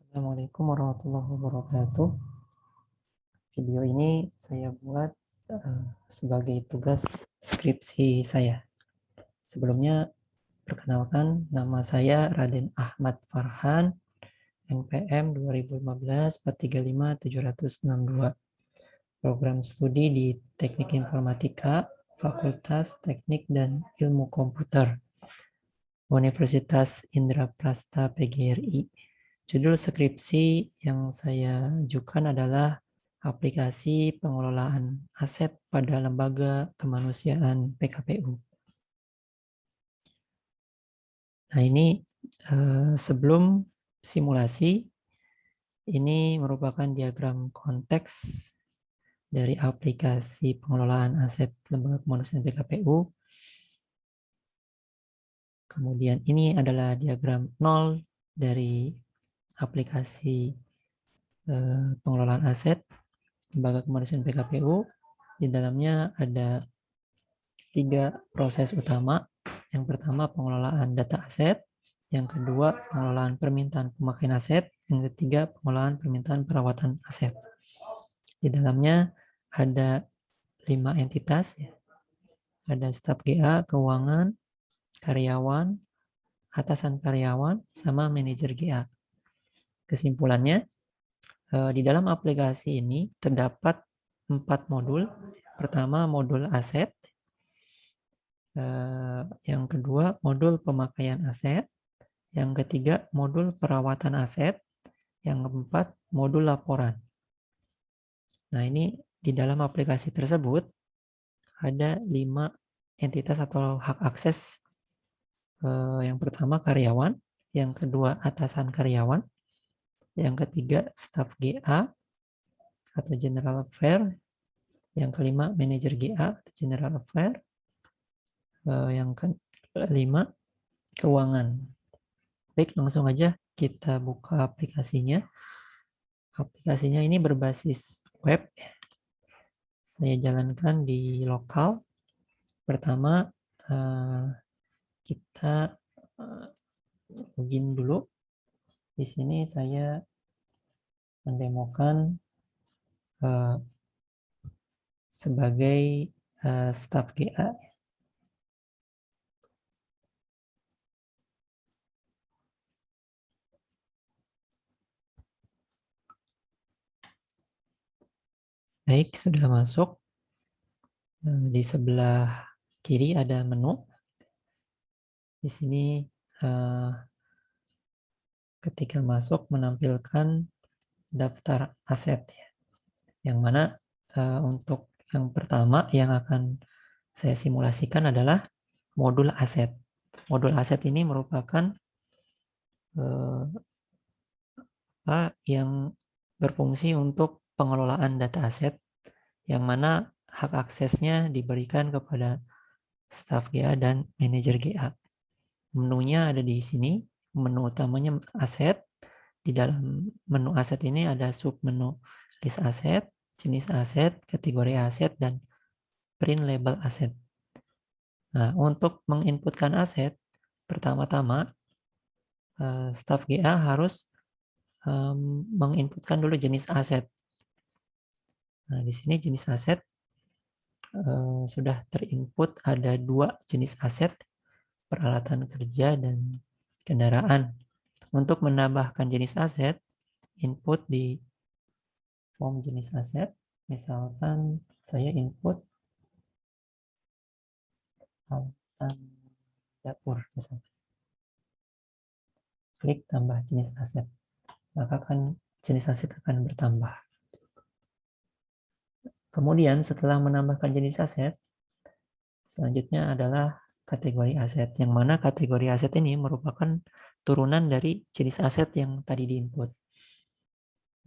Assalamualaikum warahmatullahi wabarakatuh. Video ini saya buat sebagai tugas skripsi saya. Sebelumnya, perkenalkan, nama saya Raden Ahmad Farhan, NPM 2015-435-762, program studi di Teknik Informatika, Fakultas Teknik dan Ilmu Komputer, Universitas Indraprasta PGRI. Judul skripsi yang saya ajukan adalah aplikasi pengelolaan aset pada lembaga kemanusiaan PKPU. Nah, ini sebelum simulasi, ini merupakan diagram konteks dari aplikasi pengelolaan aset lembaga kemanusiaan PKPU. Kemudian ini adalah diagram nol dari aplikasi pengelolaan aset lembaga kemanusiaan PKPU. Di dalamnya ada 3 proses utama. Yang pertama pengelolaan data aset, yang kedua pengelolaan permintaan pemakaian aset, yang ketiga pengelolaan permintaan perawatan aset. Di dalamnya ada 5 entitas, ada staf GA, keuangan, karyawan, atasan karyawan, sama manajer GA. Kesimpulannya, di dalam aplikasi ini terdapat 4 modul. Pertama, modul aset. Yang kedua, modul pemakaian aset. Yang ketiga, modul perawatan aset. Yang keempat, modul laporan. Nah, ini di dalam aplikasi tersebut ada 5 entitas atau hak akses. Yang pertama, karyawan. Yang kedua, atasan karyawan. Yang ketiga, staf GA atau General Affair. Yang kelima, manajer GA atau General Affair. Yang kelima, keuangan. Baik, langsung aja kita buka aplikasinya. Aplikasinya ini berbasis web. Saya jalankan di lokal. Pertama, kita login dulu. Di sini saya mendemokan sebagai staf GA. Baik, sudah masuk. Di sebelah kiri ada menu. Di sini ketika masuk menampilkan daftar aset. Yang mana untuk yang pertama yang akan saya simulasikan adalah modul aset. Modul aset ini merupakan yang berfungsi untuk pengelolaan data aset, yang mana hak aksesnya diberikan kepada staf GA dan manajer GA. Menunya ada di sini. Menu utamanya aset. Di dalam menu aset ini ada submenu list aset, jenis aset, kategori aset, dan print label aset. Nah, untuk menginputkan aset, pertama-tama staf GA harus menginputkan dulu jenis aset. Nah, di sini jenis aset sudah terinput ada 2 jenis aset, peralatan kerja dan kendaraan. Untuk menambahkan jenis aset, input di form jenis aset. Misalkan saya input peralatan dapur misalkan. Klik tambah jenis aset. Maka jenis aset akan bertambah. Kemudian setelah menambahkan jenis aset, selanjutnya adalah kategori aset, yang mana kategori aset ini merupakan turunan dari jenis aset yang tadi diinput.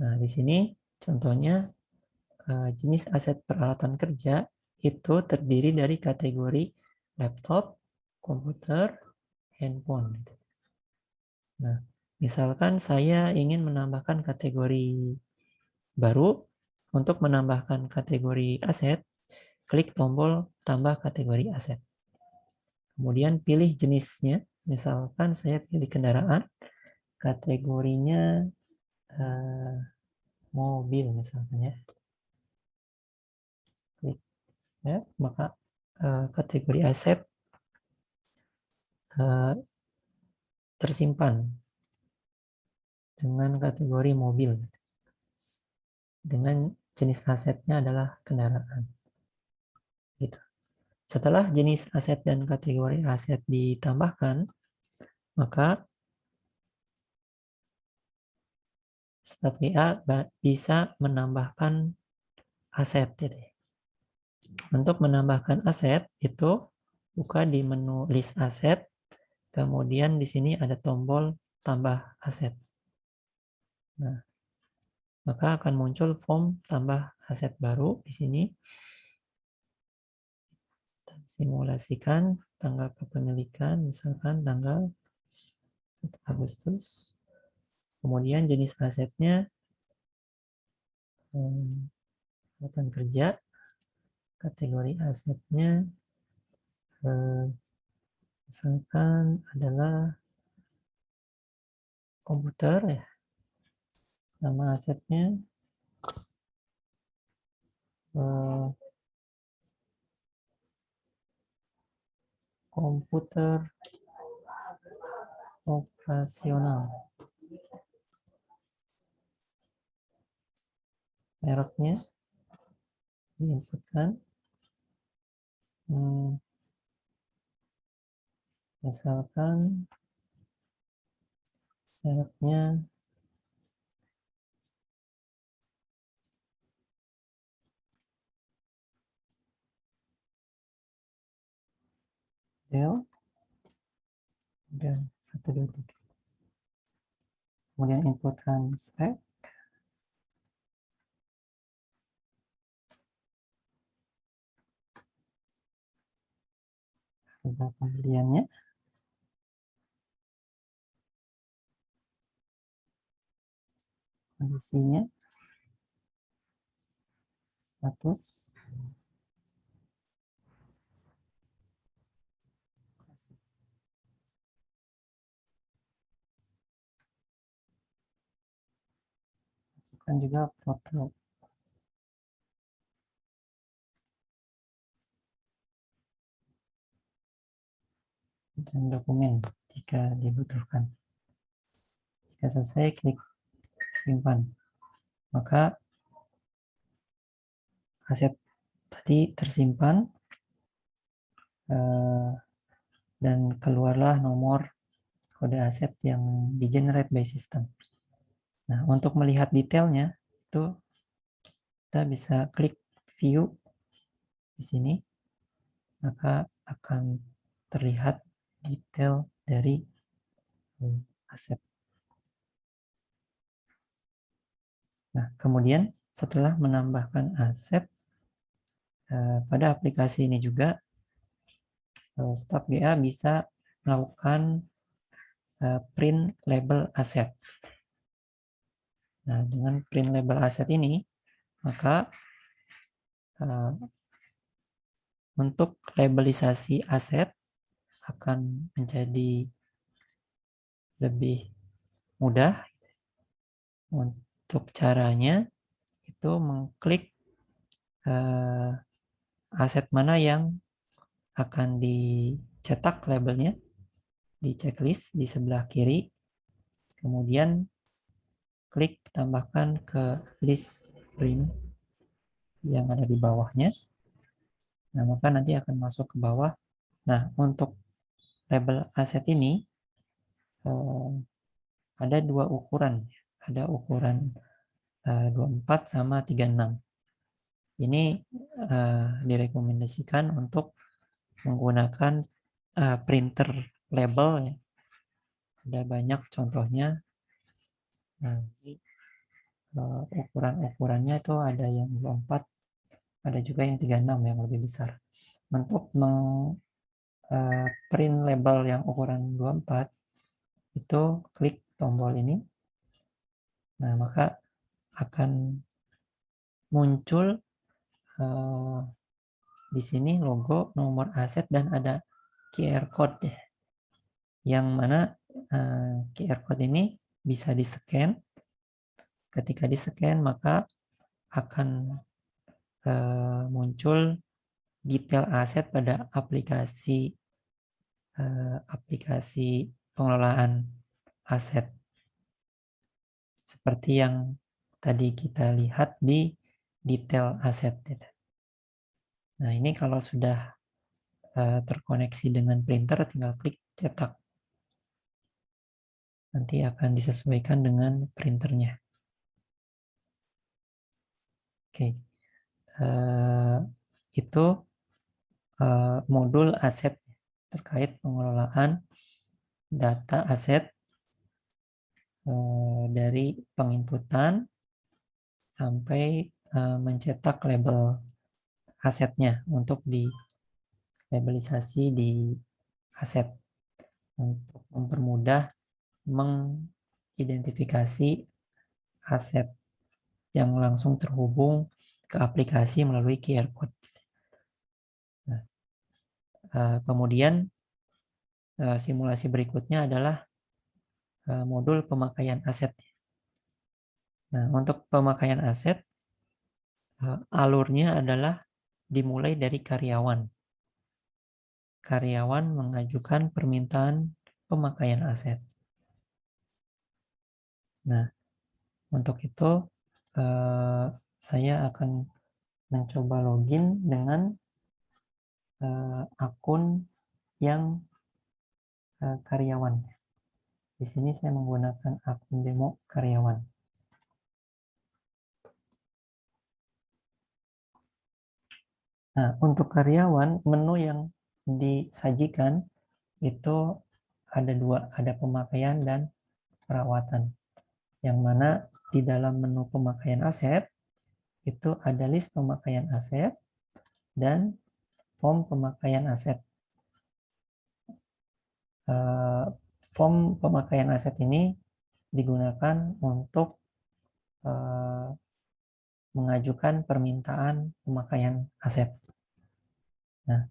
Nah, di sini contohnya jenis aset peralatan kerja itu terdiri dari kategori laptop, komputer, handphone. Nah, misalkan saya ingin menambahkan kategori baru. Untuk menambahkan kategori aset, klik tombol tambah kategori aset. Kemudian pilih jenisnya, misalkan saya pilih kendaraan, kategorinya mobil misalkan ya. Klik set, maka kategori aset tersimpan dengan kategori mobil, dengan jenis asetnya adalah kendaraan. Gitu. Setelah jenis aset dan kategori aset ditambahkan, maka staf GA bisa menambahkan aset. Untuk menambahkan aset itu buka di menu list aset, kemudian di sini ada tombol tambah aset. Nah, maka akan muncul form tambah aset baru di sini. Kita simulasikan tanggal kepemilikan, misalkan tanggal 1 Agustus. Kemudian jenis asetnya angkatan kerja, kategori asetnya misalkan adalah komputer ya. Nama asetnya komputer operasional. Mereknya diinputkan. Misalkan mereknya Dell dan 123. Kemudian inputkan spek. Harga pembeliannya. Kondisinya. Status. Masukkan juga foto. Dan dokumen jika dibutuhkan. Jika selesai, klik simpan. Maka aset tadi tersimpan dan keluarlah nomor kode aset yang di-generate by system. Nah, untuk melihat detailnya itu kita bisa klik view di sini, maka akan terlihat detail dari aset. Nah, kemudian setelah menambahkan aset, pada aplikasi ini juga staf GA bisa melakukan print label aset. Nah, dengan print label aset ini, maka untuk labelisasi aset akan menjadi lebih mudah. Untuk caranya itu mengklik aset mana yang akan dicetak labelnya di checklist di sebelah kiri, kemudian klik tambahkan ke list print yang ada di bawahnya. Nah, maka nanti akan masuk ke bawah. Nah, untuk label aset ini ada dua ukuran. Ada ukuran 24 sama 36. Ini direkomendasikan untuk menggunakan printer label ya. Ada banyak contohnya. Nah, ukuran-ukurannya itu ada yang 24, ada juga yang 36 yang lebih besar. Untuk print label yang ukuran 24 itu klik tombol ini. Nah, maka akan muncul di sini logo, nomor aset, dan ada QR code ya. Yang mana QR code ini bisa di-scan Ketika di-scan maka akan muncul detail aset pada aplikasi pengelolaan aset seperti yang tadi kita lihat di detail aset. Nah, ini kalau sudah terkoneksi dengan printer, tinggal klik cetak. Nanti akan disesuaikan dengan printernya. Oke, itu modul aset terkait pengelolaan data aset dari penginputan sampai mencetak label asetnya untuk di-labelisasi di aset untuk mempermudah mengidentifikasi aset yang langsung terhubung ke aplikasi melalui QR code. Nah, kemudian simulasi berikutnya adalah modul pemakaian aset. Nah, untuk pemakaian aset, alurnya adalah dimulai dari karyawan. Karyawan mengajukan permintaan pemakaian aset. Nah, untuk itu saya akan mencoba login dengan akun yang karyawan. Di sini saya menggunakan akun demo karyawan. Nah, untuk karyawan, menu yang disajikan itu ada dua, ada pemakaian dan perawatan. Yang mana di dalam menu pemakaian aset, itu ada list pemakaian aset dan form pemakaian aset. Form pemakaian aset ini digunakan untuk mengajukan permintaan pemakaian aset. Nah,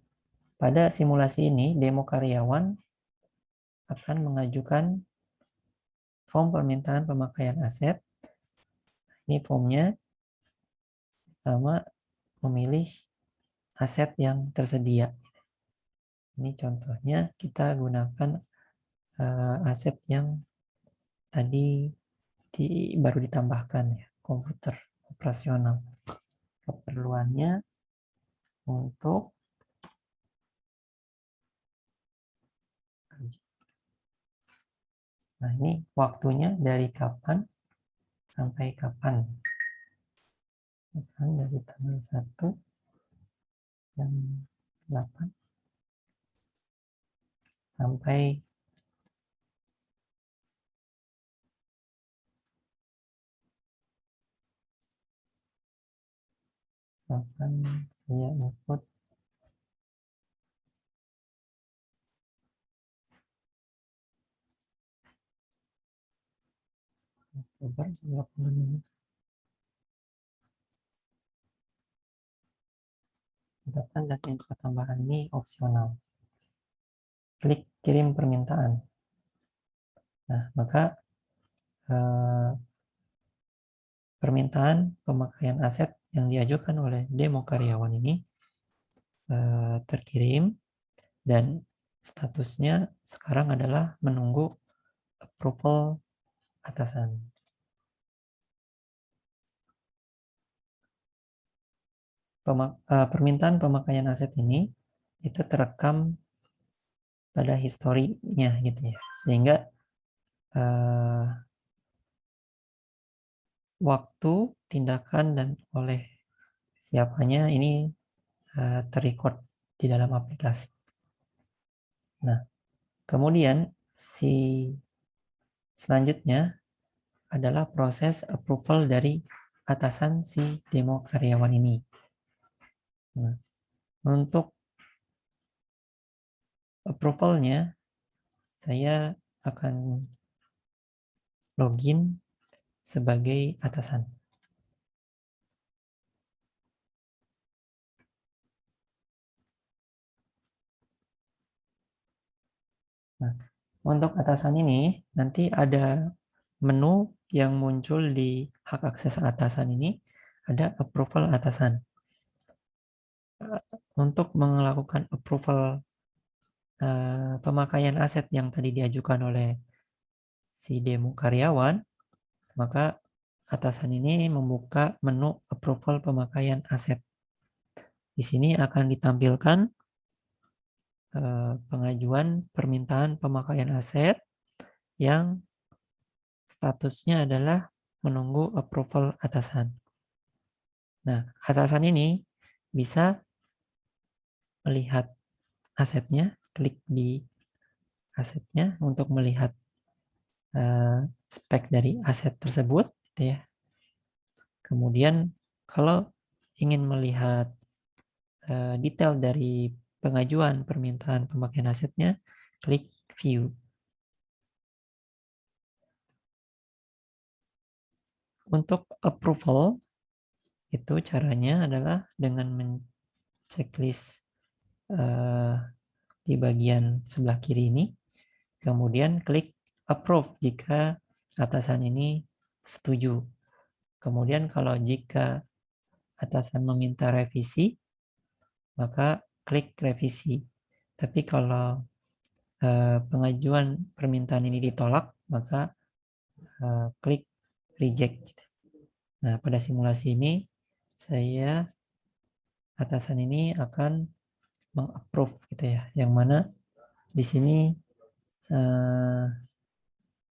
pada simulasi ini, demo karyawan akan mengajukan form permintaan pemakaian aset. Ini formnya, pertama memilih aset yang tersedia. Ini contohnya kita gunakan aset yang tadi baru ditambahkan ya, komputer operasional. Keperluannya untuk kerja. Nah, ini waktunya dari kapan sampai kapan. Dari tanggal 1 jam 8 sampai saya input Oktober 20 Data dan info tambahan ini opsional. Klik kirim permintaan. Nah, maka permintaan pemakaian aset yang diajukan oleh demo karyawan ini terkirim dan statusnya sekarang adalah menunggu approval atasan. Permintaan pemakaian aset ini itu terekam pada historinya gitu ya, sehingga waktu, tindakan, dan oleh siapanya ini terrecord di dalam aplikasi. Nah, kemudian selanjutnya adalah proses approval dari atasan si demo karyawan ini. Nah, untuk approvalnya saya akan login sebagai atasan. Nah, untuk atasan ini nanti ada menu yang muncul di hak akses atasan ini ada approval atasan. Untuk melakukan approval pemakaian aset yang tadi diajukan oleh si demo karyawan, maka atasan ini membuka menu approval pemakaian aset. Di sini akan ditampilkan pengajuan permintaan pemakaian aset yang statusnya adalah menunggu approval atasan. Nah, atasan ini bisa melihat asetnya, klik di asetnya untuk melihat spek dari aset tersebut, gitu ya. Kemudian kalau ingin melihat detail dari pengajuan permintaan pemakaian asetnya, klik view. Untuk approval, itu caranya adalah dengan men-checklist di bagian sebelah kiri ini, kemudian klik approve jika atasan ini setuju. Kemudian kalau jika atasan meminta revisi, maka klik revisi. Tapi kalau pengajuan permintaan ini ditolak, maka klik reject. Nah, pada simulasi ini atasan ini akan mengapprove gitu ya, yang mana di sini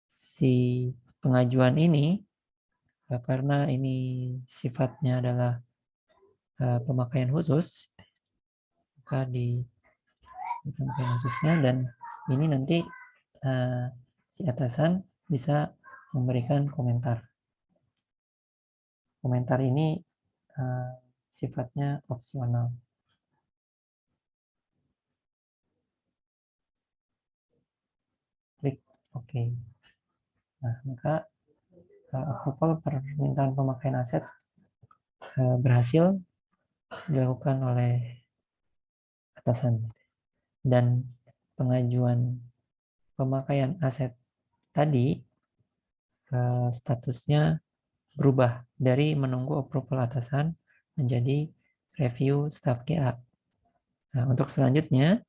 si pengajuan ini karena ini sifatnya adalah pemakaian khusus, maka di pemakaian khususnya, dan ini nanti si atasan bisa memberikan komentar. Komentar ini sifatnya opsional. Klik OK. Nah, maka approval permintaan pemakaian aset berhasil dilakukan oleh atasan. Dan pengajuan pemakaian aset tadi statusnya berubah dari menunggu approval atasan menjadi review staf GA. Nah, untuk selanjutnya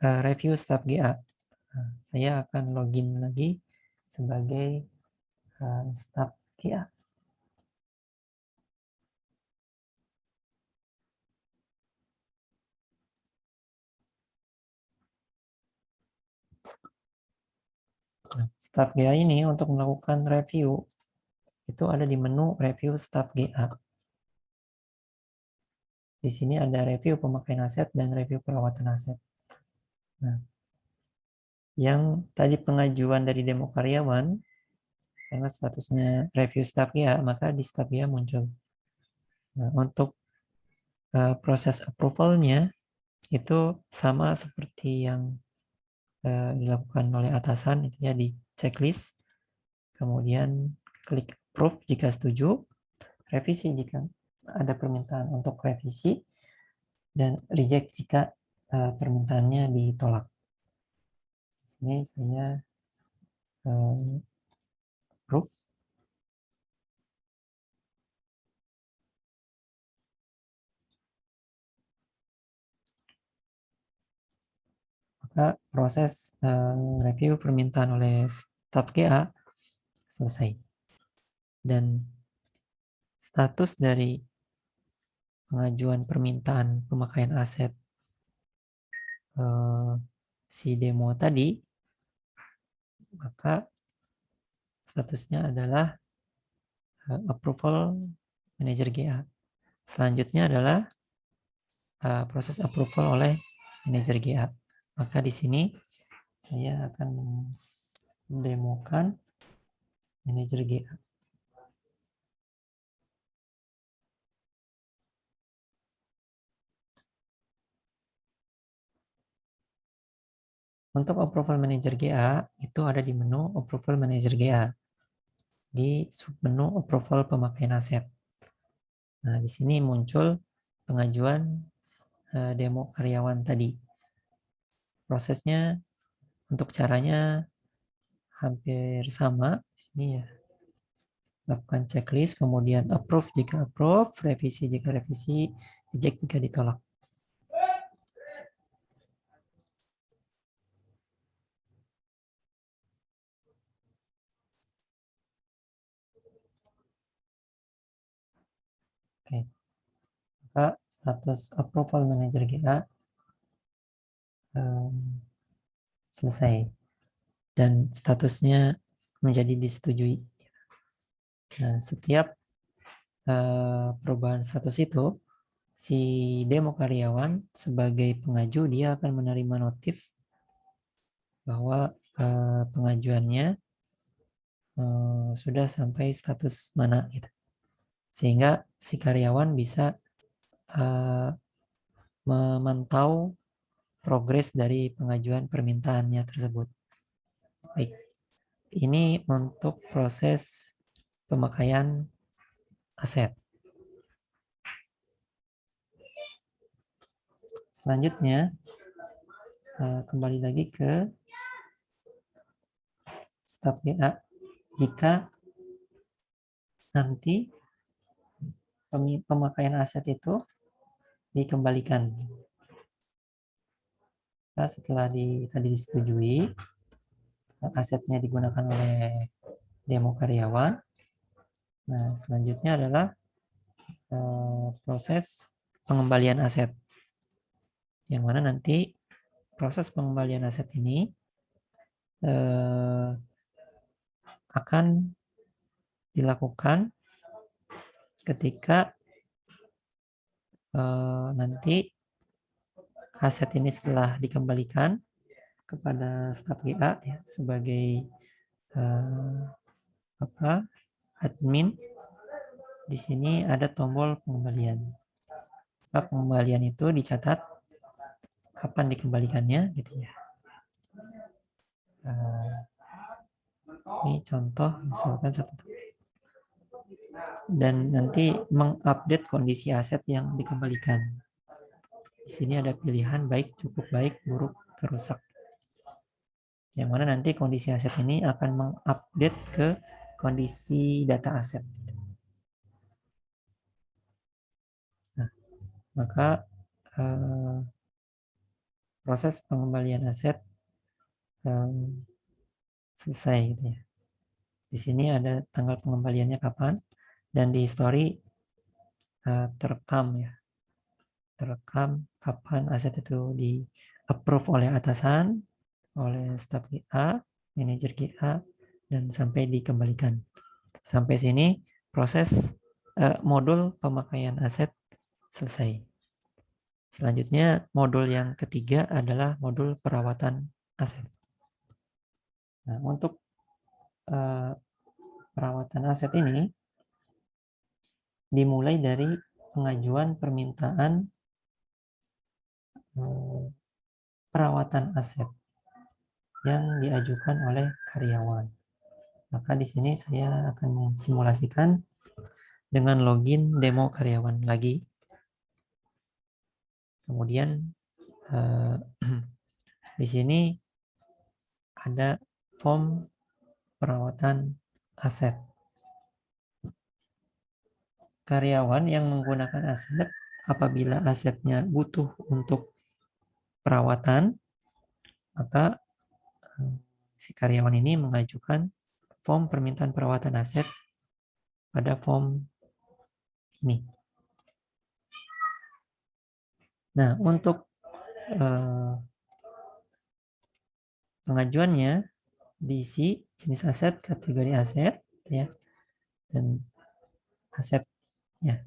review staf GA. Nah, saya akan login lagi sebagai staf GA. Nah, staf GA ini untuk melakukan review itu ada di menu review staf GA. Di sini ada review pemakaian aset dan review perawatan aset. Nah, yang tadi pengajuan dari demo karyawan, karena statusnya review staf GA, maka di staf GA muncul. Nah, untuk proses approval-nya itu sama seperti yang dilakukan oleh atasan, itu ya, di checklist, kemudian klik approve jika setuju, revisi jika ada permintaan untuk revisi, dan reject jika permintaannya ditolak. Di sini saya approve. Maka proses review permintaan oleh staf GA selesai. Dan status dari pengajuan permintaan pemakaian aset si demo tadi, maka statusnya adalah approval manager GA. Selanjutnya adalah proses approval oleh manager GA. Maka di sini saya akan mendemokan manager GA. Untuk approval manager GA itu ada di menu approval manager GA di submenu approval pemakaian aset. Nah, di sini muncul pengajuan demo karyawan tadi. Prosesnya untuk caranya hampir sama di sini ya. Lakukan checklist, kemudian approve jika approve, revisi jika revisi, reject jika ditolak. Oke. Maka status approval manager GA selesai dan statusnya menjadi disetujui. Nah, setiap perubahan status itu, si demo karyawan sebagai pengaju dia akan menerima notif bahwa pengajuannya sudah sampai status mana gitu. Sehingga si karyawan bisa memantau progres dari pengajuan permintaannya tersebut. Baik, ini untuk proses pemakaian aset. Selanjutnya, kembali lagi ke staf GA. Jika nanti pemakaian aset itu dikembalikan. Nah, setelah tadi disetujui, asetnya digunakan oleh demo karyawan. Nah, selanjutnya adalah proses pengembalian aset. Yang mana nanti proses pengembalian aset ini akan dilakukan ketika nanti aset ini setelah dikembalikan kepada staf GA ya, sebagai admin, di sini ada tombol pengembalian. Pengembalian itu dicatat kapan dikembalikannya gitu ya. Ini contoh misalkan dan nanti mengupdate kondisi aset yang dikembalikan. Di sini ada pilihan baik, cukup baik, buruk, terusak. Yang mana nanti kondisi aset ini akan mengupdate ke kondisi data aset. Nah, maka proses pengembalian aset selesai gitu ya. Di sini ada tanggal pengembaliannya kapan dan di history terekam ya. Terekam kapan aset itu di approve oleh atasan, oleh staf GA, manajer GA, dan sampai dikembalikan. Sampai sini proses modul pemakaian aset selesai. Selanjutnya modul yang ketiga adalah modul perawatan aset. Nah, untuk perawatan aset ini dimulai dari pengajuan permintaan perawatan aset yang diajukan oleh karyawan. Maka di sini saya akan simulasikan dengan login demo karyawan lagi. Kemudian di sini ada form perawatan aset. Karyawan yang menggunakan aset apabila asetnya butuh untuk perawatan, maka si karyawan ini mengajukan form permintaan perawatan aset pada form ini. Nah, untuk pengajuannya diisi jenis aset, kategori aset, ya, dan asetnya.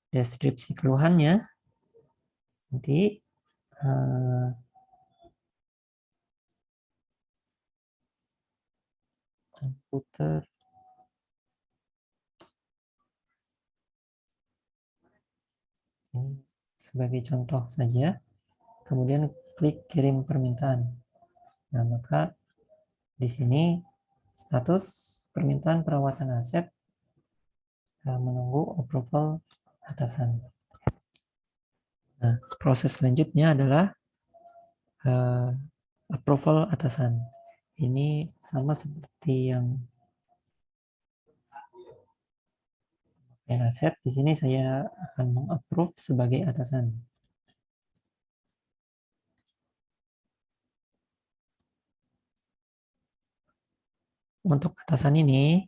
Deskripsi keluhannya nanti komputer ini sebagai contoh saja. Kemudian klik kirim permintaan. Nah, maka di sini status permintaan perawatan aset menunggu approval atasan. Nah, proses selanjutnya adalah approval atasan. Ini sama seperti yang aset. Di sini saya akan mengapprove sebagai atasan. Untuk atasan ini,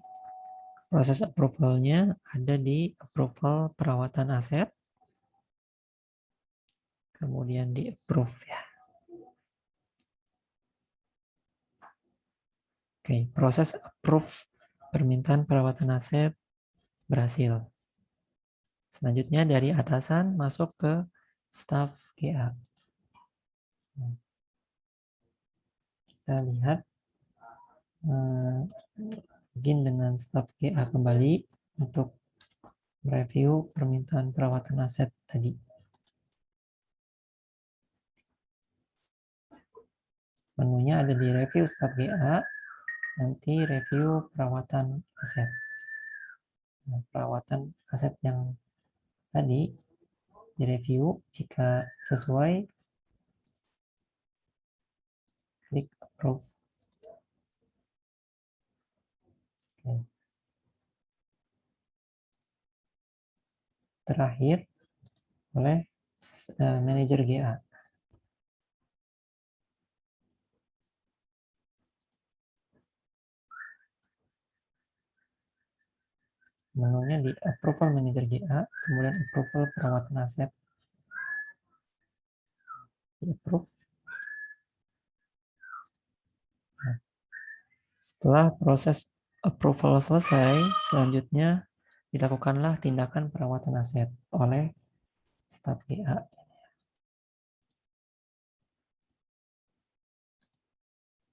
proses approval-nya ada di approval perawatan aset, kemudian di approve ya. Oke, proses approve permintaan perawatan aset berhasil. Selanjutnya dari atasan masuk ke staf GA. Kita lihat login dengan staf GA kembali untuk review permintaan perawatan aset tadi. Menunya ada di review staf GA, nanti review perawatan aset. Nah, perawatan aset yang tadi direview, jika sesuai, klik approve. Oke. Terakhir oleh manajer GA. Menunya di approval manager GA, kemudian approval perawatan aset. Di approve. Nah, setelah proses approval selesai, selanjutnya dilakukanlah tindakan perawatan aset oleh staf GA.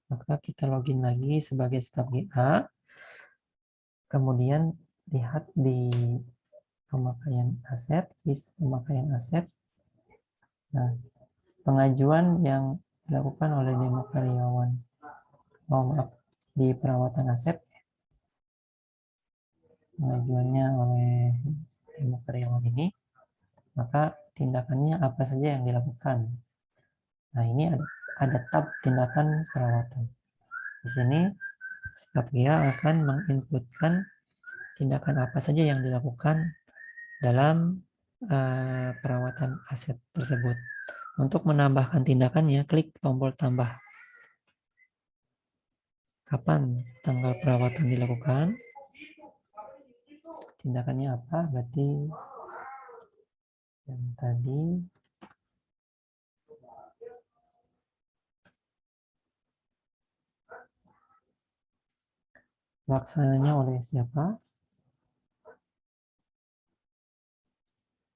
Maka kita login lagi sebagai staf GA, kemudian lihat di pemakaian aset, list pemakaian aset. Nah, pengajuan yang dilakukan oleh demo karyawan, di perawatan aset, pengajuannya oleh demo karyawan ini, maka tindakannya apa saja yang dilakukan. Nah, ini ada tab tindakan perawatan. Di sini staf GA akan menginputkan tindakan apa saja yang dilakukan dalam perawatan aset tersebut. Untuk menambahkan tindakannya, klik tombol tambah. Kapan tanggal perawatan dilakukan? Tindakannya apa? Berarti yang tadi pelaksananya oleh siapa?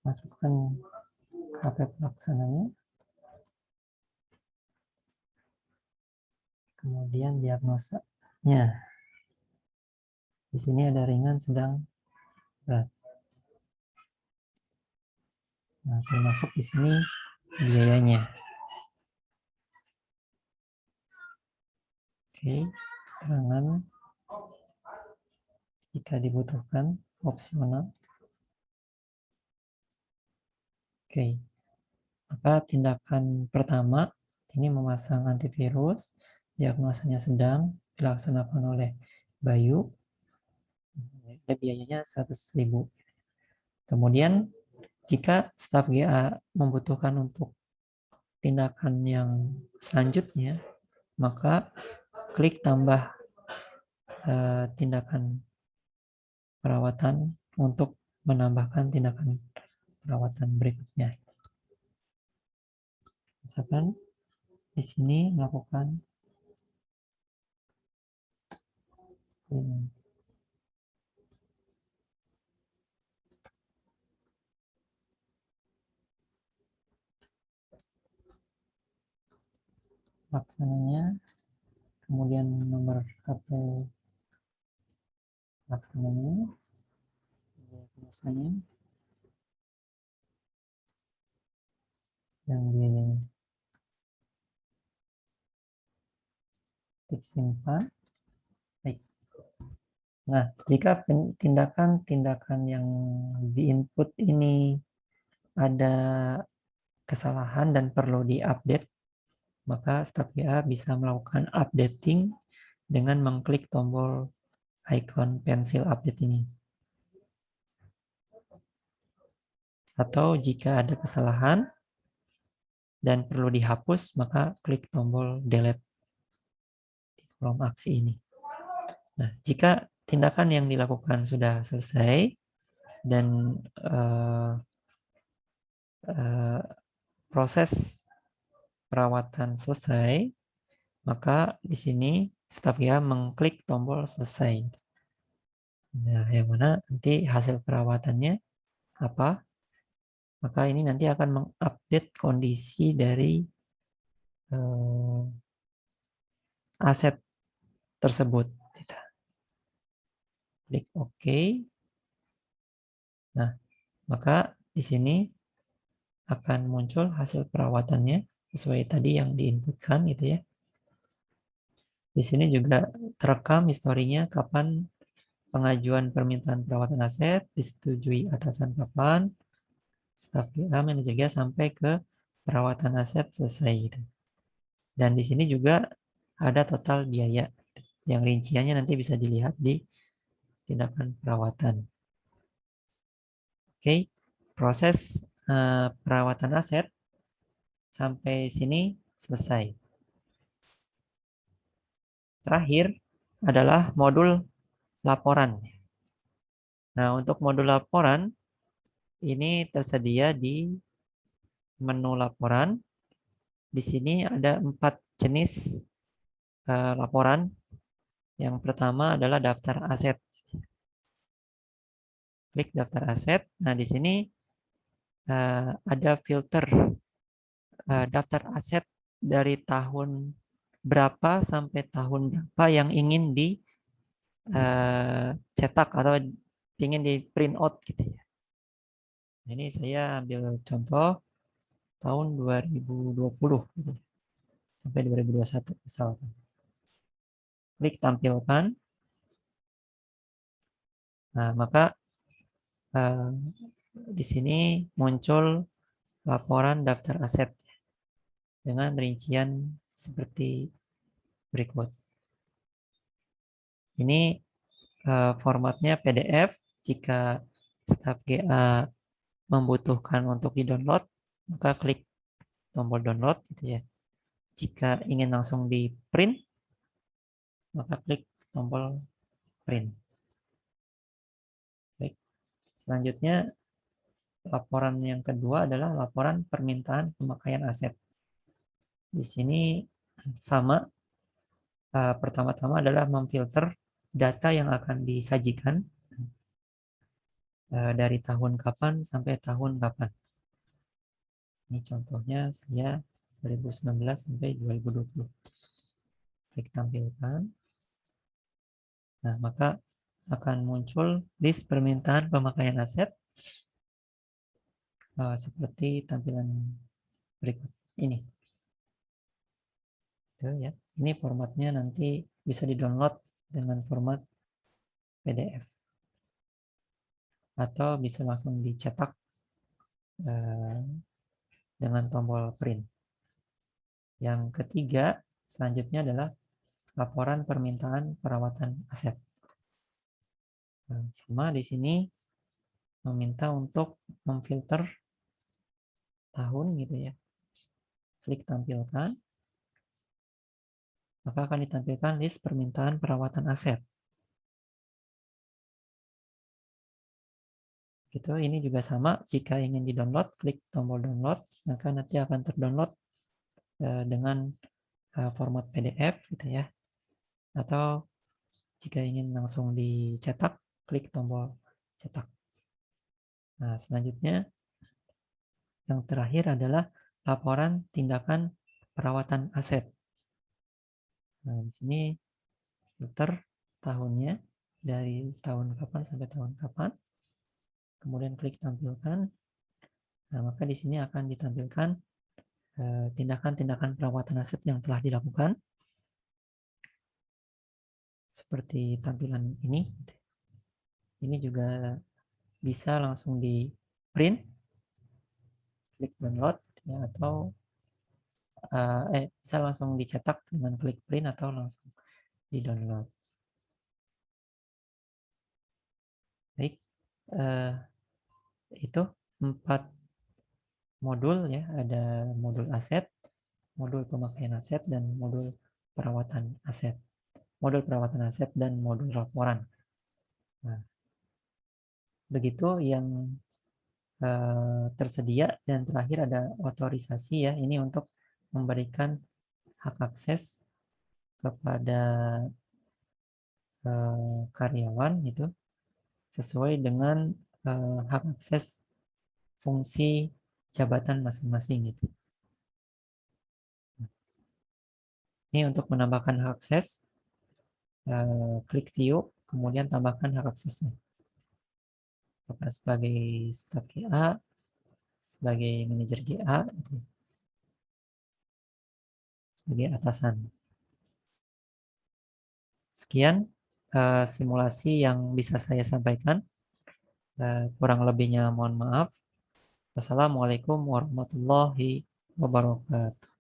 Masukkan HP pelaksananya. Kemudian diagnosanya. Di sini ada ringan, sedang, berat. Nah, termasuk di sini biayanya. Oke, keterangan jika dibutuhkan opsional. Oke, maka tindakan pertama ini memasang antivirus, diagnosanya sedang, dilaksanakan oleh Bayu, biayanya 100.000. Kemudian jika staf GA membutuhkan untuk tindakan yang selanjutnya, maka klik tambah tindakan perawatan untuk menambahkan tindakan perawatan berikutnya. Misalkan di sini melakukan laksananya, kemudian nomor HP laksananya, biasanya, dan biayanya. Klik simpan. Baik. Nah, jika tindakan-tindakan yang di-input ini ada kesalahan dan perlu diupdate, maka staf GA bisa melakukan updating dengan mengklik tombol icon pensil update ini. Atau jika ada kesalahan dan perlu dihapus, maka klik tombol delete di kolom aksi ini. Nah, jika tindakan yang dilakukan sudah selesai dan proses perawatan selesai, maka di sini staf GA mengklik tombol selesai. Nah, yang mana nanti hasil perawatannya apa? Maka ini nanti akan mengupdate kondisi dari aset tersebut. Klik OK. Nah, maka di sini akan muncul hasil perawatannya sesuai tadi yang diinputkan gitu ya. Di sini juga terekam historinya kapan pengajuan permintaan perawatan aset, disetujui atasan kapan, staf GA, manajer GA sampai ke perawatan aset selesai gitu. Dan di sini juga ada total biaya yang rinciannya nanti bisa dilihat di tindakan perawatan. Oke, proses perawatan aset sampai sini selesai. Terakhir adalah modul laporan. Nah, untuk modul laporan ini tersedia di menu laporan. Di sini ada 4 jenis laporan. Yang pertama adalah daftar aset. Klik daftar aset. Nah, di sini ada filter daftar aset dari tahun berapa sampai tahun berapa yang ingin dicetak atau ingin di print out gitu ya. Ini saya ambil contoh tahun 2020 gitu, sampai 2021 misalkan. Klik tampilkan. Nah, maka di sini muncul laporan daftar aset dengan rincian seperti berikut. Ini formatnya PDF. Jika staf GA membutuhkan untuk di-download, maka klik tombol download gitu ya. Jika ingin langsung di print, maka klik tombol print. Baik. Selanjutnya laporan yang kedua adalah laporan permintaan pemakaian aset. Di sini sama. Pertama-tama adalah memfilter data yang akan disajikan dari tahun kapan sampai tahun kapan. Ini contohnya saya 2019 sampai 2020. Klik tampilkan. Nah, maka akan muncul list permintaan pemakaian aset seperti tampilan berikut ini. Itu ya. Ini formatnya nanti bisa di-download dengan format PDF atau bisa langsung dicetak dengan tombol print. Yang ketiga, selanjutnya adalah laporan permintaan perawatan aset. Nah, sama di sini meminta untuk memfilter tahun gitu ya. Klik tampilkan. Maka akan ditampilkan list permintaan perawatan aset. Gitu, ini juga sama. Jika ingin di-download, klik tombol download, maka nanti akan terdownload dengan format PDF gitu ya. Atau jika ingin langsung dicetak, klik tombol cetak. Nah, selanjutnya yang terakhir adalah laporan tindakan perawatan aset. Nah, di sini filter tahunnya dari tahun kapan sampai tahun kapan. Kemudian klik tampilkan. Nah, maka di sini akan ditampilkan tindakan-tindakan perawatan aset yang telah dilakukan. Seperti tampilan ini. Ini juga bisa langsung di print, klik download ya, atau bisa langsung dicetak dengan klik print atau langsung di download. Baik, itu 4 modul ya, ada modul aset, modul pemakaian aset, dan modul perawatan aset. Modul perawatan aset dan modul laporan. Nah, begitu yang tersedia, dan terakhir ada otorisasi ya, ini untuk memberikan hak akses kepada karyawan itu sesuai dengan hak akses fungsi jabatan masing-masing gitu. Ini untuk menambahkan hak akses, klik view, kemudian tambahkan hak aksesnya. Apakah sebagai staf GA, sebagai manajer GA, gitu. Sebagai atasan. Sekian simulasi yang bisa saya sampaikan. Kurang lebihnya mohon maaf. Wassalamualaikum warahmatullahi wabarakatuh.